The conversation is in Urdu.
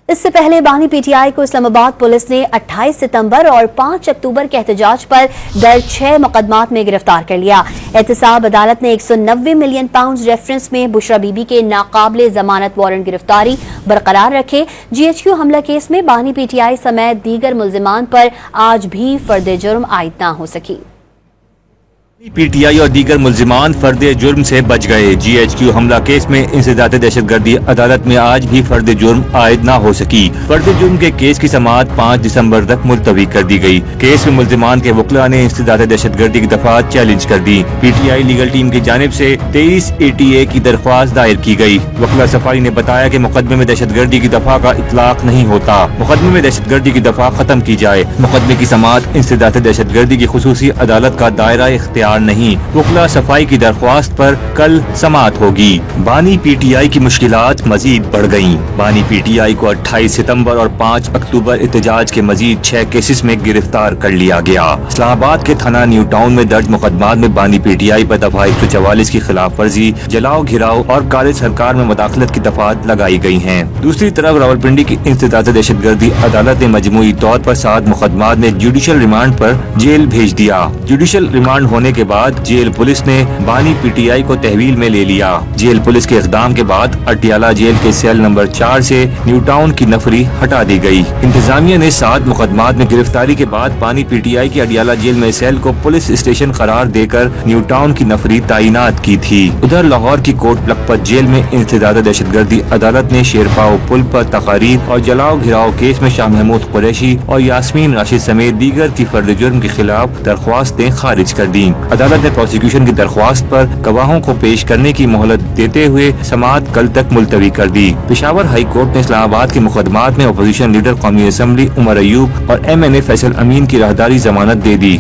اس سے پہلے بانی پی ٹی آئی کو اسلام آباد پولیس نے 28 ستمبر اور 5 اکتوبر کے احتجاج پر درج 6 مقدمات میں گرفتار کر لیا۔ احتساب عدالت نے 190 ملین پاؤنڈ ریفرنس میں بشرا بی بی کے ناقابل ضمانت وارنٹ گرفتاری برقرار رکھے۔ جی ایچ کیو حملہ کیس میں بانی پی ٹی آئی سمیت دیگر ملزمان پر آج بھی فرد جرم عائد نہ ہو سکی۔ پی ٹی آئی اور دیگر ملزمان فرد جرم سے بچ گئے۔ جی ایچ کیو حملہ کیس میں انسداد دہشت گردی عدالت میں آج بھی فرد جرم عائد نہ ہو سکی۔ فرد جرم کے کیس کی سماعت 5 دسمبر تک ملتوی کر دی گئی۔ کیس میں ملزمان کے وکلاء نے انسداد دہشت گردی کی دفعات چیلنج کر دی۔ PTI legal team کی جانب سے 23 ATA کی درخواست دائر کی گئی۔ وکلا صفائی نے بتایا کہ مقدمے میں دہشت گردی کی دفعہ کا اطلاق نہیں ہوتا۔ مقدمے میں دہشت گردی کی دفعہ ختم کی جائے۔ مقدمے کی سماعت انسداد دہشت گردی کی خصوصی عدالت کا دائرہ اختیار نہیں۔ وکلا صفائی کی درخواست پر کل سماعت ہوگی۔ بانی پی ٹی آئی کی مشکلات مزید بڑھ گئیں۔ بانی پی ٹی آئی کو 28 ستمبر اور 5 اکتوبر احتجاج کے مزید 6 کیسز میں گرفتار کر لیا گیا۔ اسلام آباد کے تھانہ نیو ٹاؤن میں درج مقدمات میں بانی پی ٹی آئی پر دفعہ 144 کی خلاف ورزی، جلاؤ گھراؤ اور کالج سرکار میں مداخلت کی دفعات لگائی گئی ہیں۔ دوسری طرف راولپنڈی کی انسداد دہشت گردی عدالت نے مجموعی طور پر 7 مقدمات میں جوڈیشل ریمانڈ پر جیل بھیج دیا۔ جوڈیشل ریمانڈ ہونے کے بعد جیل پولیس نے بانی پی ٹی آئی کو تحویل میں لے لیا۔ جیل پولیس کے اقدام کے بعد اٹیالہ جیل کے سیل نمبر 4 سے نیو ٹاؤن کی نفری ہٹا دی گئی۔ انتظامیہ نے 7 مقدمات میں گرفتاری کے بعد بانی پی ٹی آئی کی اٹیالہ جیل میں سیل کو پولیس اسٹیشن قرار دے کر نیو ٹاؤن کی نفری تعینات کی تھی۔ ادھر لاہور کی کوٹ لکھپت جیل میں انسداد دہشت گردی عدالت نے شیرپاؤ پل پر تقاریر اور جلاؤ گھراؤ کیس میں شاہ محمود قریشی اور یاسمین راشد سمیت دیگر کی فرد جرم کے خلاف درخواستیں خارج کر دیں۔ عدالت نے پروسیکیوشن کی درخواست پر گواہوں کو پیش کرنے کی مہلت دیتے ہوئے سماعت کل تک ملتوی کر دی۔ پشاور ہائی کورٹ نے اسلام آباد کے مقدمات میں اپوزیشن لیڈر قومی اسمبلی عمر ایوب اور MNA فیصل امین کی راہداری ضمانت دے دی۔